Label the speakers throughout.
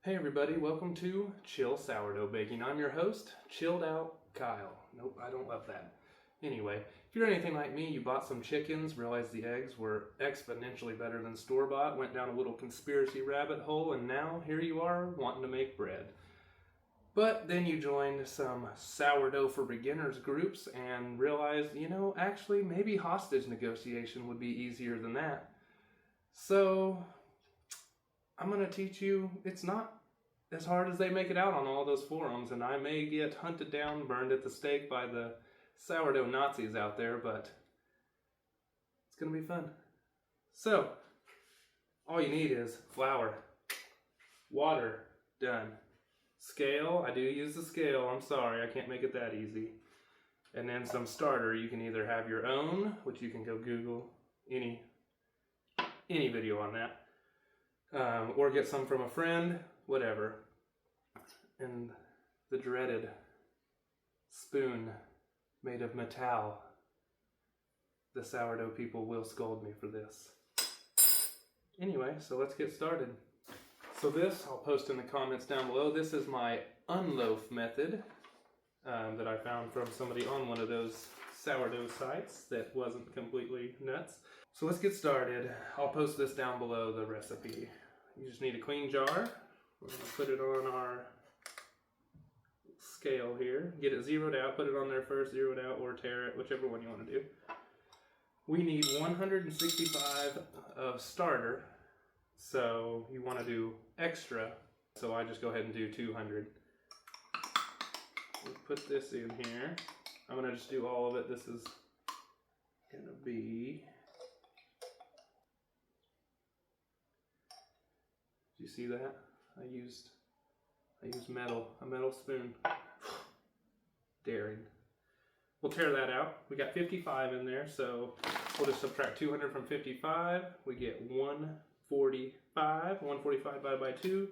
Speaker 1: Hey everybody, welcome to Chill Sourdough Baking. I'm your host, Chilled Out Kyle. Nope, I don't love that. Anyway, if you're anything like me, you bought some chickens, realized the eggs were exponentially better than store-bought, went down a little conspiracy rabbit hole, and now here you are wanting to make bread. But then you joined some sourdough for beginners groups and realized, actually maybe hostage negotiation would be easier than that. So I'm going to teach you it's not as hard as they make it out on all those forums, and I may get hunted down, burned at the stake by the sourdough Nazis out there, but it's going to be fun. So, all you need is flour, water, done. Scale, I do use the scale, I'm sorry, I can't make it that easy. And then some starter, you can either have your own, which you can go Google any video on that. Or get some from a friend, whatever. And the dreaded spoon made of metal. The sourdough people will scold me for this. Anyway, so let's get started. So this, I'll post in the comments down below. This is my unloaf method that I found from somebody on one of those sourdough sites that wasn't completely nuts. So let's get started. I'll post this down below, the recipe. You just need a clean jar. We're going to put it on our scale here. Get it zeroed out, put it on there first, zeroed out, or tare it, whichever one you want to do. We need 165 of starter, so you want to do extra, so I just go ahead and do 200. We'll put this in here. I'm going to just do all of it. This is going to be... You see that? I used a metal spoon. Daring. We'll tear that out. We got 55 in there, so we'll just subtract 200 from 55. We get 145. 145 divided by 2.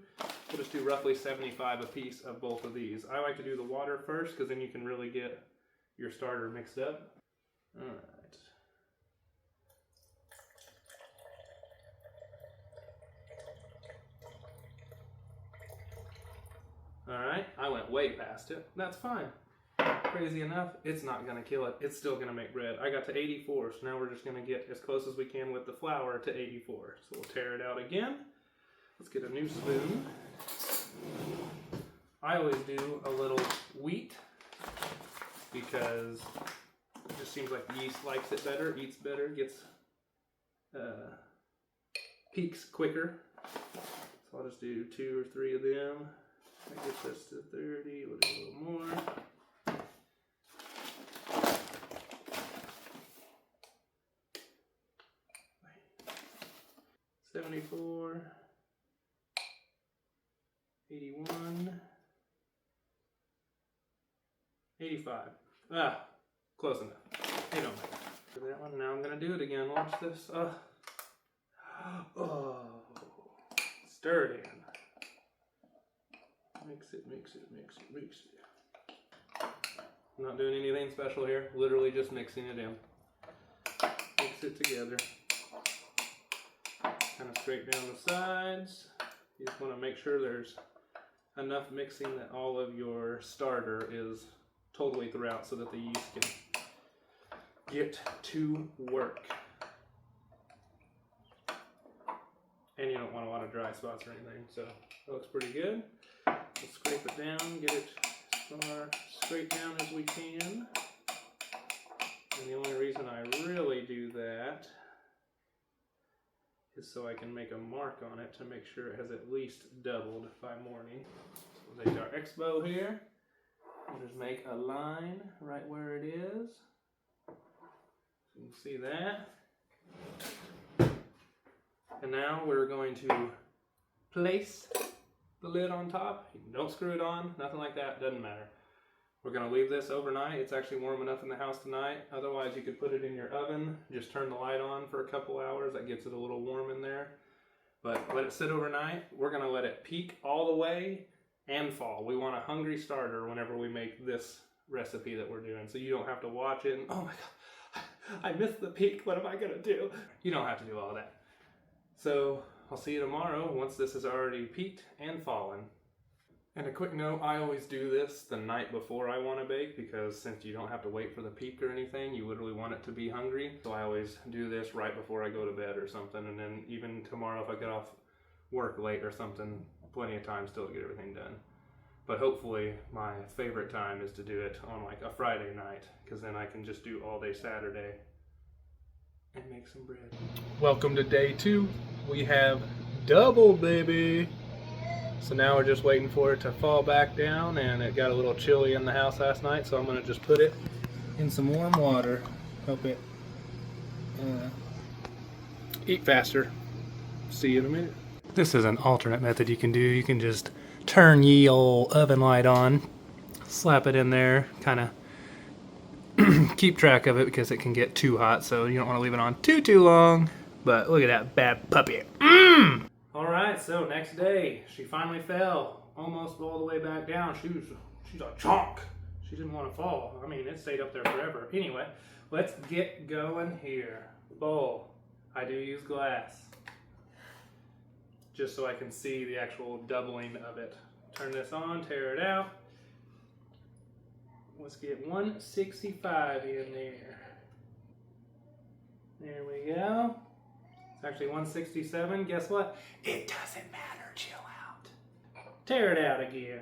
Speaker 1: We'll just do roughly 75 a piece of both of these. I like to do the water first because then you can really get your starter mixed up. All right. Alright, I went way past it. That's fine. Crazy enough, it's not going to kill it. It's still going to make bread. I got to 84, so now we're just going to get as close as we can with the flour to 84. So we'll tear it out again. Let's get a new spoon. I always do a little wheat because it just seems like the yeast likes it better, eats better, gets peaks quicker. So I'll just do 2 or 3 of them. That gets us to 30, we'll do a little more. $74, 81, 85. Ah, close enough. They don't matter. For that one, now I'm gonna do it again. Watch this. Oh, stir it in. Mix it, mix it, mix it, mix it. I'm not doing anything special here, literally just mixing it in. Mix it together. Kind of straight down the sides. You just want to make sure there's enough mixing that all of your starter is totally throughout so that the yeast can get to work. And you don't want a lot of dry spots or anything, so that looks pretty good. We'll scrape it down, get it as far straight down as we can. And the only reason I really do that is so I can make a mark on it to make sure it has at least doubled by morning. So we'll take our X-bow here and just make a line right where it is. So you can see that. And now we're going to place the lid on top. Don't screw it on, nothing like that, doesn't matter. We're going to leave this overnight. It's actually warm enough in the house tonight. Otherwise you could put it in your oven, just turn the light on for a couple hours. That gets it a little warm in there. But let it sit overnight. We're going to let it peak all the way and fall. We want a hungry starter whenever we make this recipe that we're doing. So you don't have to watch it and, oh my God, I missed the peak, what am I going to do? You don't have to do all that. So I'll see you tomorrow once this is already peaked and fallen. And a quick note, I always do this the night before I want to bake, because since you don't have to wait for the peak or anything, you literally want it to be hungry. So I always do this right before I go to bed or something, and then even tomorrow if I get off work late or something, plenty of time still to get everything done. But hopefully my favorite time is to do it on like a Friday night, because then I can just do all day Saturday and make some bread. Welcome to day 2. We have double, baby. So now we're just waiting for it to fall back down, and it got a little chilly in the house last night, so I'm going to just put it in some warm water. Hope it eat faster. See you in a minute. This is an alternate method you can do. You can just turn ye old oven light on, slap it in there, kind of keep track of it because it can get too hot, so you don't want to leave it on too long. But look at that bad puppy. Alright, so next day, she finally fell, almost all the way back down. She's a chonk. She didn't want to fall. I mean, it stayed up there forever. Anyway, let's get going here. Bowl. I do use glass, just so I can see the actual doubling of it. Turn this on, tear it out. Let's get 165 in there. There we go. It's actually 167. Guess what? It doesn't matter. Chill out. Tear it out again.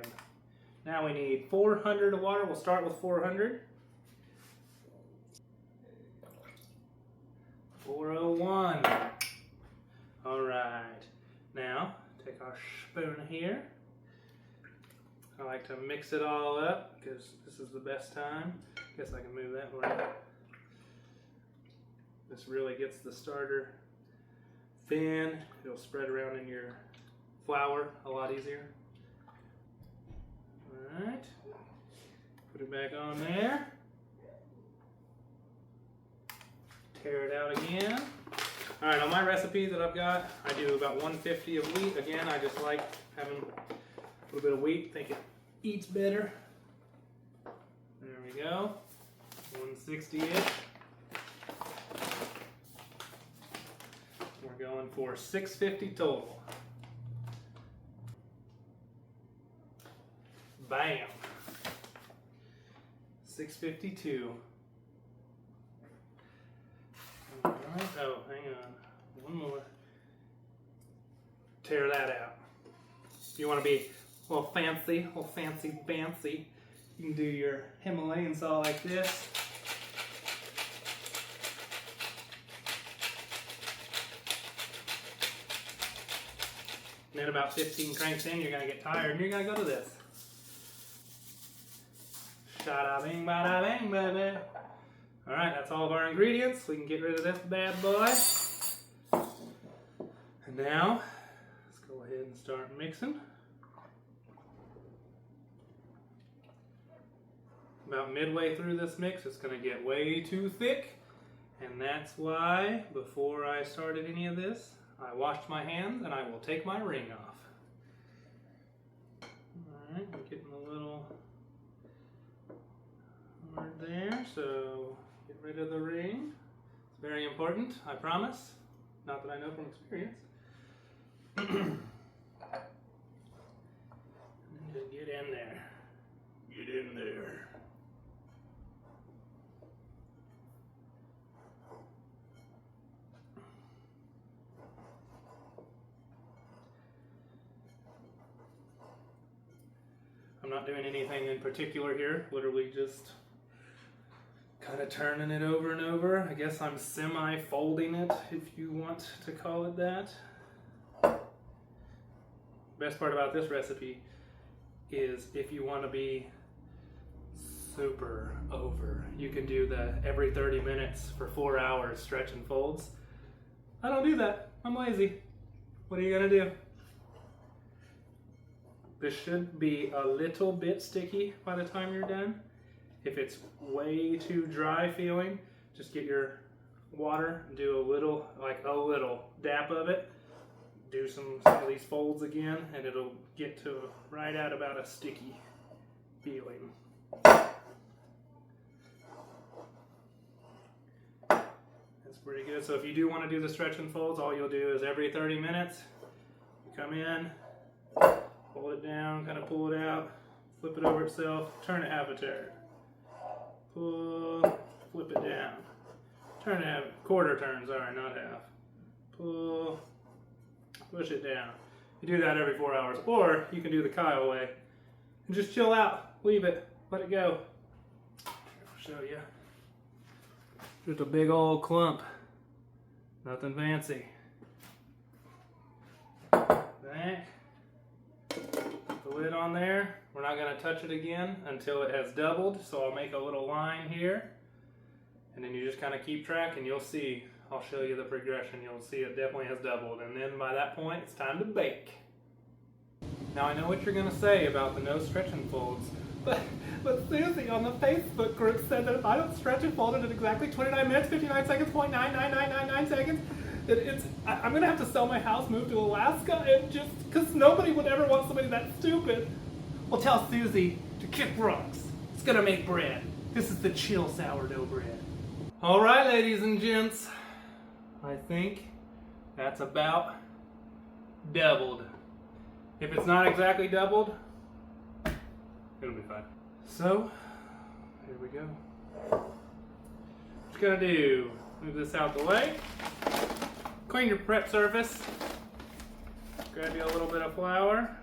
Speaker 1: Now we need 400 of water. We'll start with 400. 401. All right. Now, take our spoon here. I like to mix it all up because this is the best time. Guess I can move that way. This really gets the starter thin. It'll spread around in your flour a lot easier. Alright. Put it back on there. Tear it out again. Alright, on my recipe that I've got, I do about 150 of wheat. Again, I just like having a little bit of wheat. Think it eats better. There we go. 160-ish. We're going for 650 total. Bam. 652. All right. Oh, hang on. One more. Tear that out. If you want to be a little fancy, you can do your Himalayan saw like this. And then about 15 cranks in, you're going to get tired and you're going to go to this. Shada bing bada bing baby. Alright, that's all of our ingredients. We can get rid of this bad boy. And now, let's go ahead and start mixing. About midway through this mix, it's going to get way too thick. And that's why, before I started any of this, I washed my hands and I will take my ring off. Alright, I'm getting a little hard there, so get rid of the ring. It's very important, I promise. Not that I know from experience. Just get in there. Get in there. I'm not doing anything in particular here, literally just kind of turning it over and over. I guess I'm semi-folding it, if you want to call it that. Best part about this recipe is if you want to be super over, you can do the every 30 minutes for 4 hours stretch and folds. I don't do that. I'm lazy. What are you gonna do? This should be a little bit sticky by the time you're done. If it's way too dry feeling, just get your water, do a little dap of it, do some of these folds again, and it'll get to right at about a sticky feeling. That's pretty good. So if you do want to do the stretch and folds, all you'll do is every 30 minutes, Come in, hold it down, kind of pull it out, flip it over itself, turn it half a turn. Pull, flip it down. Turn it half, quarter turn, sorry, not half. Pull, push it down. You do that every 4 hours. Or you can do the Kyle way and just chill out, leave it, let it go. I'll show you. Just a big old clump. Nothing fancy. Back. Put the lid on there. We're not going to touch it again until it has doubled. So I'll make a little line here. And then you just kind of keep track and you'll see. I'll show you the progression. You'll see it definitely has doubled. And then by that point, it's time to bake. Now I know what you're going to say about the no stretch and folds. But Susie on the Facebook group said that if I don't stretch and fold it at exactly 29 minutes, 59 seconds, 0.99999 seconds, I'm going to have to sell my house, move to Alaska, and just, because nobody would ever want somebody that stupid. Well, tell Susie to kick rocks. It's going to make bread. This is the Chill Sourdough bread. All right, ladies and gents. I think that's about doubled. If it's not exactly doubled, it'll be fine. So, here we go. What you're gonna do, move this out the way. Clean your prep surface. Grab you a little bit of flour.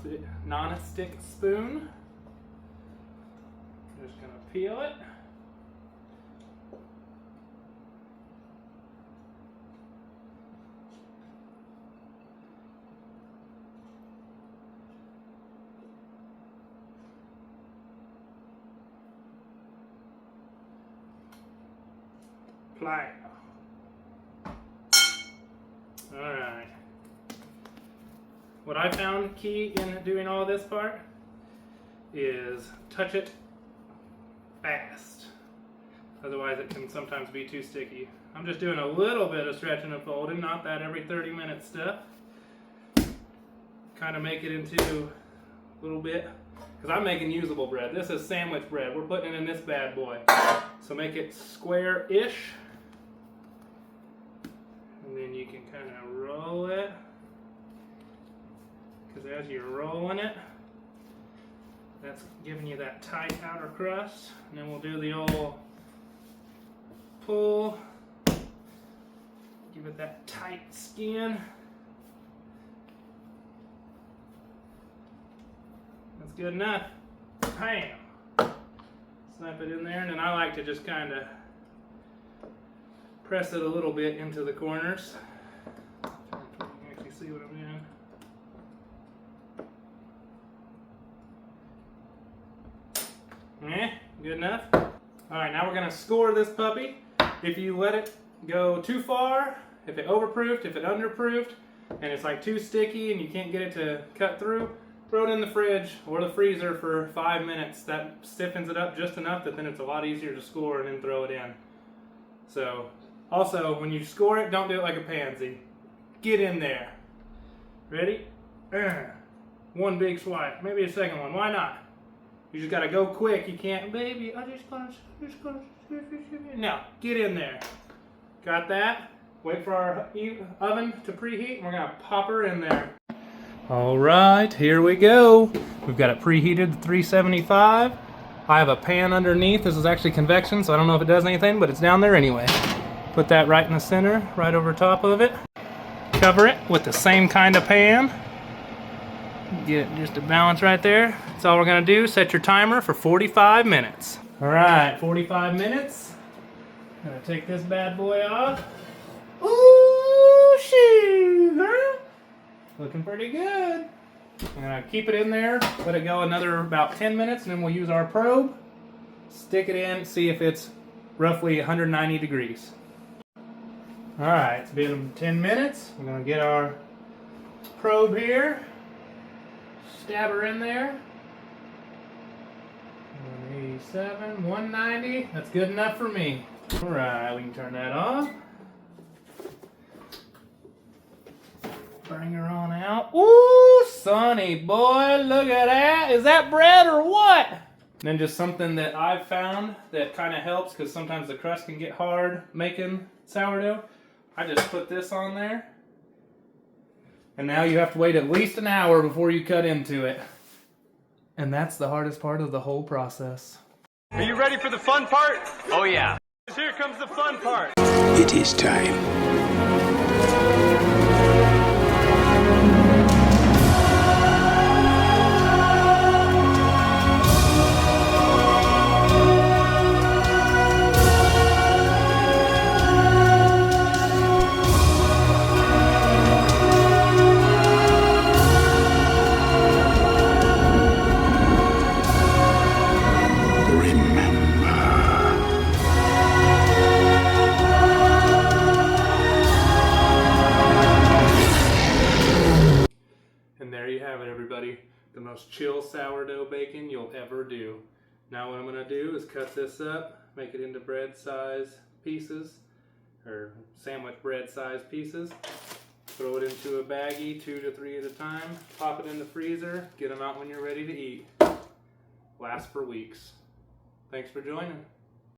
Speaker 1: Get your non-stick spoon. Just gonna peel it. Apply it. Alright. What I found key in doing all this part is touch it fast. Otherwise it can sometimes be too sticky. I'm just doing a little bit of stretching and folding, not that every 30-minute stuff. Kind of make it into a little bit, because I'm making usable bread. This is sandwich bread. We're putting it in this bad boy. So make it square-ish. And then you can kind of roll it. Because as you're rolling it, that's giving you that tight outer crust. And then we'll do the old pull. Give it that tight skin. That's good enough. Bam! Snap it in there, and then I like to just kind of press it a little bit into the corners. You can actually see what I'm doing. Good enough. Alright, now we're going to score this puppy. If you let it go too far, if it overproofed, if it underproofed, and it's like too sticky and you can't get it to cut through, throw it in the fridge or the freezer for 5 minutes. That stiffens it up just enough that then it's a lot easier to score and then throw it in. So, also, when you score it, don't do it like a pansy. Get in there. Ready? One big swipe. Maybe a second one. Why not? You just gotta go quick. You can't, baby, I'm just gonna. No, get in there. Got that? Wait for our oven to preheat, and we're gonna pop her in there. All right, here we go. We've got it preheated to 375. I have a pan underneath. This is actually convection, so I don't know if it does anything, but it's down there anyway. Put that right in the center, right over top of it. Cover it with the same kind of pan. Get it just a balance right there. That's all we're gonna do. Set your timer for 45 minutes. All right, 45 minutes. Gonna take this bad boy off. Ooh, shoot, girl. Looking pretty good. I'm gonna keep it in there, let it go another about 10 minutes, and then we'll use our probe, stick it in, see if it's roughly 190 degrees. All right, it's been 10 minutes. We're gonna get our probe here. Stab her in there. 187, 190. That's good enough for me. All right, we can turn that off. Bring her on out. Ooh, Sonny boy, look at that. Is that bread or what? Then just something that I've found that kind of helps, because sometimes the crust can get hard making sourdough. I just put this on there. And now you have to wait at least an hour before you cut into it. And that's the hardest part of the whole process.
Speaker 2: Are you ready for the fun part?
Speaker 3: Oh yeah.
Speaker 2: Here comes the fun part.
Speaker 4: It is time.
Speaker 1: And there you have it, everybody. The most chill sourdough baking you'll ever do. Now what I'm going to do is cut this up, make it into bread size pieces, or sandwich bread size pieces. Throw it into a baggie, 2 to 3 at a time. Pop it in the freezer. Get them out when you're ready to eat. Lasts for weeks. Thanks for joining.